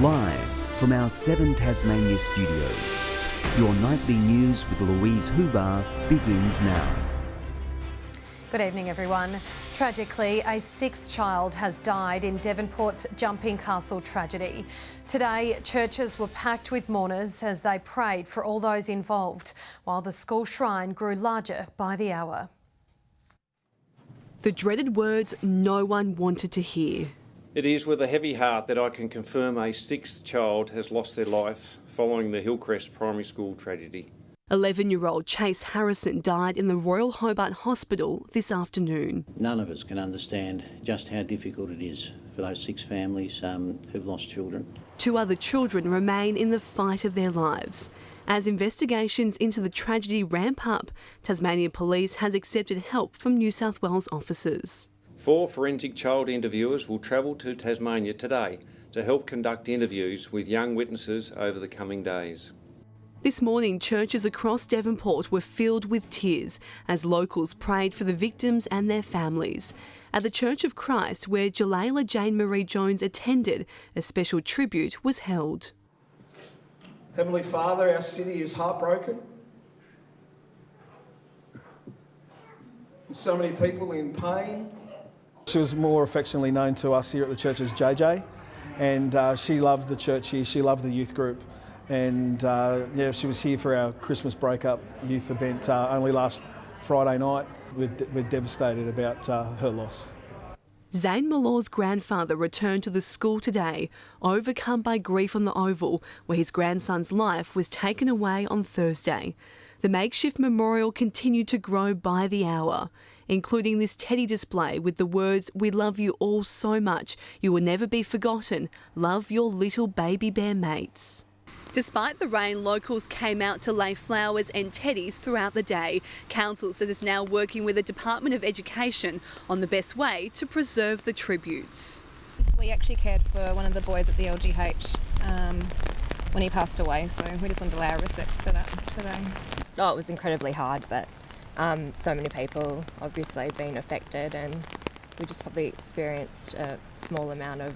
Live from our 7 Tasmania studios, your nightly news with Louise Huber begins now. Good evening, everyone. Tragically, a 6th child has died in Devonport's Jumping Castle tragedy. Today, churches were packed with mourners as they prayed for all those involved, while the school shrine grew larger by the hour. The dreaded words no one wanted to hear. It is with a heavy heart that I can confirm a 6th child has lost their life following the Hillcrest Primary School tragedy. 11-year-old Chase Harrison died in the Royal Hobart Hospital this afternoon. None of us can understand just how difficult it is for those 6 families who've lost children. 2 other children remain in the fight of their lives. As investigations into the tragedy ramp up, Tasmania Police has accepted help from New South Wales officers. 4 forensic child interviewers will travel to Tasmania today to help conduct interviews with young witnesses over the coming days. This morning, churches across Devonport were filled with tears as locals prayed for the victims and their families. At the Church of Christ, where Jalayla Jane Marie Jones attended, a special tribute was held. Heavenly Father, our city is heartbroken. So many people in pain. She was more affectionately known to us here at the church as JJ, and she loved the church here, she loved the youth group, and she was here for our Christmas break-up youth event only last Friday night. We're devastated about her loss. Zane Malaw's grandfather returned to the school today, overcome by grief on the Oval, where his grandson's life was taken away on Thursday. The makeshift memorial continued to grow by the hour, including this teddy display with the words, "We love you all so much, you will never be forgotten, love your little baby bear mates." Despite the rain, locals came out to lay flowers and teddies throughout the day. Council says it's now working with the Department of Education on the best way to preserve the tributes. We actually cared for one of the boys at the LGH when he passed away, so we just wanted to lay our respects for that today. Oh, it was incredibly hard, but so many people obviously been affected, and we just probably experienced a small amount of,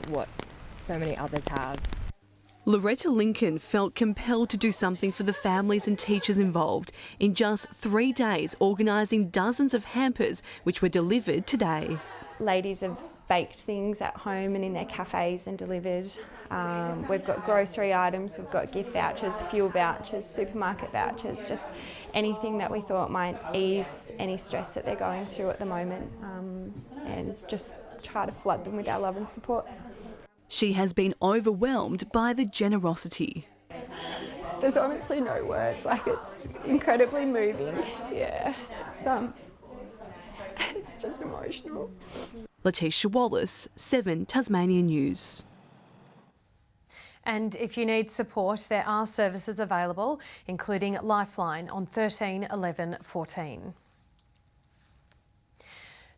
what so many others have. Loretta Lincoln felt compelled to do something for the families and teachers involved in just 3 days, organising dozens of hampers which were delivered today. Ladies have baked things at home and in their cafes and delivered. We've got grocery items, we've got gift vouchers, fuel vouchers, supermarket vouchers, just anything that we thought might ease any stress that they're going through at the moment, and just try to flood them with our love and support. She has been overwhelmed by the generosity. There's honestly no words, it's incredibly moving. Yeah, it's just emotional. Letitia Wallace, 7 Tasmanian News. And if you need support, there are services available, including Lifeline on 13 11 14.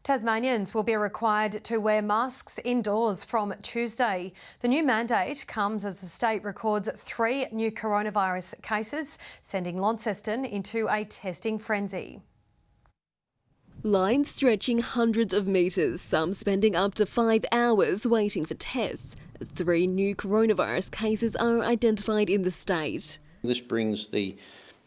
Tasmanians will be required to wear masks indoors from Tuesday. The new mandate comes as the state records 3 new coronavirus cases, sending Launceston into a testing frenzy. Lines stretching hundreds of metres, some spending up to 5 hours waiting for tests, as 3 new coronavirus cases are identified in the state. This brings the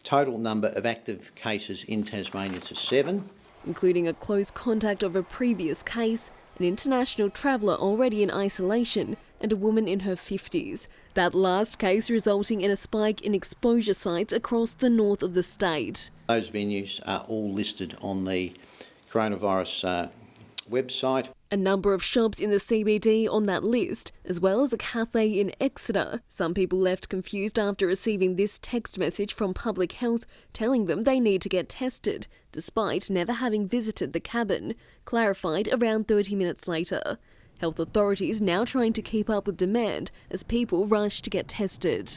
total number of active cases in Tasmania to 7. Including a close contact of a previous case, an international traveller already in isolation, and a woman in her 50s. That last case resulting in a spike in exposure sites across the north of the state. Those venues are all listed on the coronavirus website. A number of shops in the CBD on that list, as well as a cafe in Exeter. Some people left confused after receiving this text message from Public Health telling them they need to get tested, despite never having visited the cabin, clarified around 30 minutes later. Health authorities now trying to keep up with demand as people rush to get tested.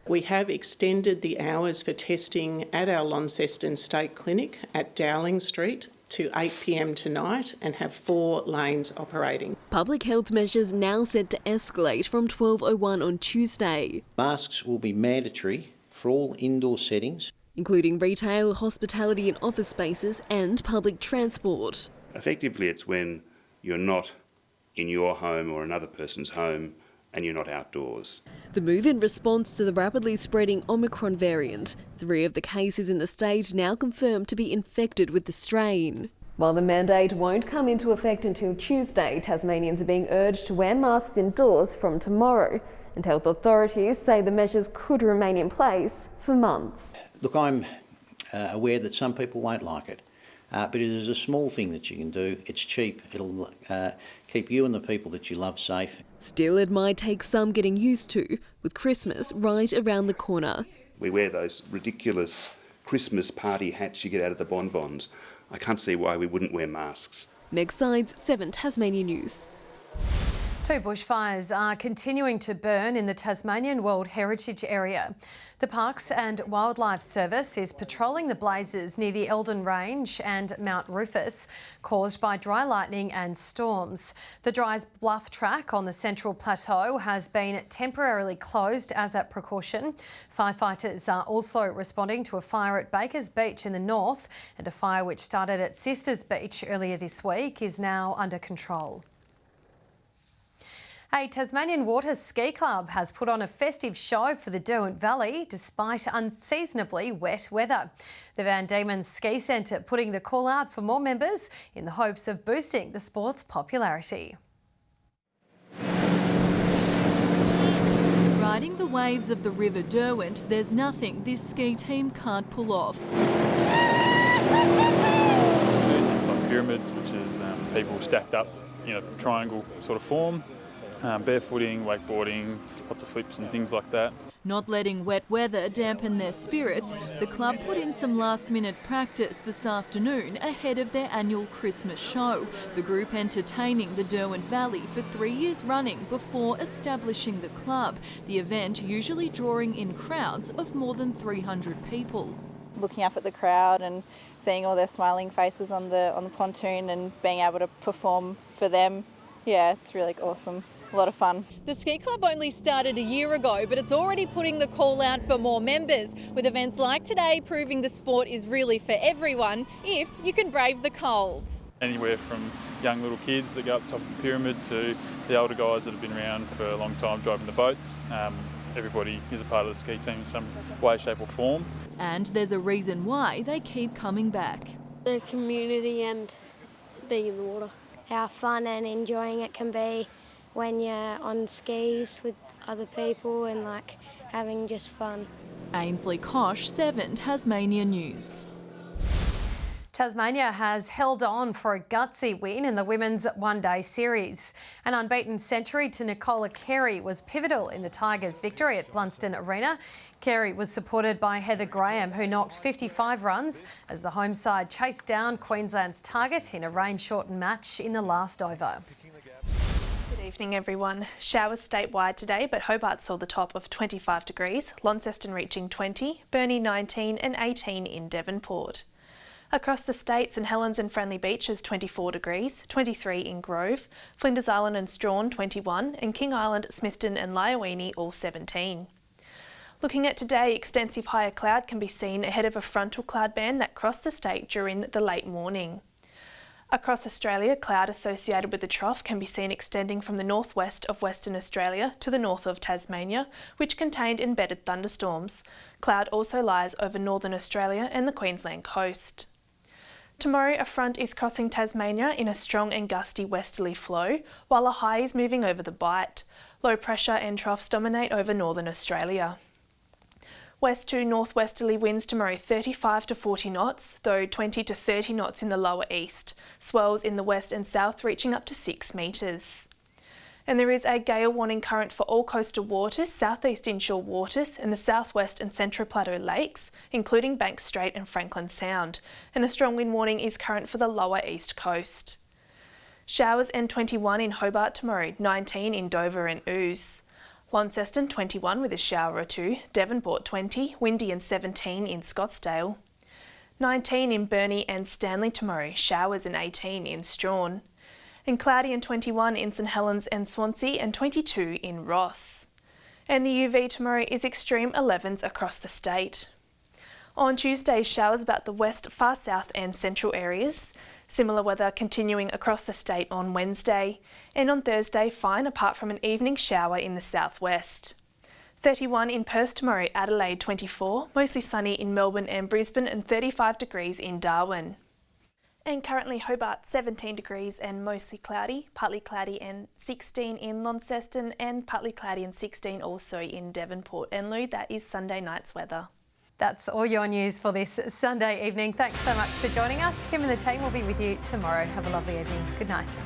We have extended the hours for testing at our Launceston State Clinic at Dowling Street to 8 p.m. tonight and have 4 lanes operating. Public health measures now set to escalate from 12:01 on Tuesday. Masks will be mandatory for all indoor settings, including retail, hospitality and office spaces and public transport. Effectively, it's when you're not in your home or another person's home and you're not outdoors. The move in response to the rapidly spreading Omicron variant. 3 of the cases in the state now confirmed to be infected with the strain. While the mandate won't come into effect until Tuesday, Tasmanians are being urged to wear masks indoors from tomorrow, and health authorities say the measures could remain in place for months. Look, I'm aware that some people won't like it, but it is a small thing that you can do. It's cheap. It'll keep you and the people that you love safe. Still, it might take some getting used to, with Christmas right around the corner. We wear those ridiculous Christmas party hats you get out of the bonbons. I can't see why we wouldn't wear masks. Meg Sides, 7 Tasmania News. 2 bushfires are continuing to burn in the Tasmanian World Heritage Area. The Parks and Wildlife Service is patrolling the blazes near the Eldon Range and Mount Rufus, caused by dry lightning and storms. The Dry's Bluff track on the Central Plateau has been temporarily closed as a precaution. Firefighters are also responding to a fire at Bakers Beach in the north, and a fire which started at Sisters Beach earlier this week is now under control. A Tasmanian Water Ski Club has put on a festive show for the Derwent Valley despite unseasonably wet weather. The Van Diemen's Ski Centre putting the call out for more members in the hopes of boosting the sport's popularity. Riding the waves of the River Derwent, there's nothing this ski team can't pull off. Things like pyramids, which is people stacked up in a triangle sort of form. Barefooting, wakeboarding, lots of flips and things like that. Not letting wet weather dampen their spirits, the club put in some last-minute practice this afternoon ahead of their annual Christmas show, the group entertaining the Derwent Valley for 3 years running before establishing the club, the event usually drawing in crowds of more than 300 people. Looking up at the crowd and seeing all their smiling faces on the pontoon and being able to perform for them, yeah, it's really awesome. A lot of fun. The ski club only started a year ago, but it's already putting the call out for more members, with events like today proving the sport is really for everyone if you can brave the cold. Anywhere from young little kids that go up top of the pyramid to the older guys that have been around for a long time driving the boats. Everybody is a part of the ski team in some way, shape or form. And there's a reason why they keep coming back. The community and being in the water. How fun and enjoying it can be when you're on skis with other people and like having just fun. Ainsley Kosh, 7 Tasmania News. Tasmania has held on for a gutsy win in the women's one-day series. An unbeaten century to Nicola Carey was pivotal in the Tigers' victory at Blunston Arena. Carey was supported by Heather Graham, who knocked 55 runs as the home side chased down Queensland's target in a rain-shortened match in the last over. Good evening everyone. Showers statewide today, but Hobart saw the top of 25 degrees, Launceston reaching 20, Burnie 19 and 18 in Devonport. Across the state, St Helens and Friendly Beaches 24 degrees, 23 in Grove, Flinders Island and Strawn 21 and King Island, Smithton and Lyoini all 17. Looking at today, extensive higher cloud can be seen ahead of a frontal cloud band that crossed the state during the late morning. Across Australia, cloud associated with the trough can be seen extending from the northwest of Western Australia to the north of Tasmania, which contained embedded thunderstorms. Cloud also lies over northern Australia and the Queensland coast. Tomorrow, a front is crossing Tasmania in a strong and gusty westerly flow, while a high is moving over the Bight. Low pressure and troughs dominate over northern Australia. West to northwesterly winds tomorrow 35 to 40 knots, though 20 to 30 knots in the lower east. Swells in the west and south reaching up to 6 metres. And there is a gale warning current for all coastal waters, southeast inshore waters and the southwest and central plateau lakes, including Banks Strait and Franklin Sound. And a strong wind warning is current for the lower east coast. Showers and 21 in Hobart tomorrow, 19 in Dover and Ouse. Launceston 21 with a shower or two, Devonport 20, windy and 17 in Scottsdale. 19 in Burnie and Stanley tomorrow, showers and 18 in Strawn. And cloudy and 21 in St Helens and Swansea and 22 in Ross. And the UV tomorrow is extreme 11s across the state. On Tuesday, showers about the west, far south and central areas. Similar weather continuing across the state on Wednesday, and on Thursday fine apart from an evening shower in the southwest. 31 in Perth tomorrow, Adelaide 24, mostly sunny in Melbourne and Brisbane, and 35 degrees in Darwin. And currently Hobart 17 degrees and mostly cloudy, partly cloudy and 16 in Launceston, and partly cloudy and 16 also in Devonport. And Lou, that is Sunday night's weather. That's all your news for this Sunday evening. Thanks so much for joining us. Kim and the team will be with you tomorrow. Have a lovely evening. Good night.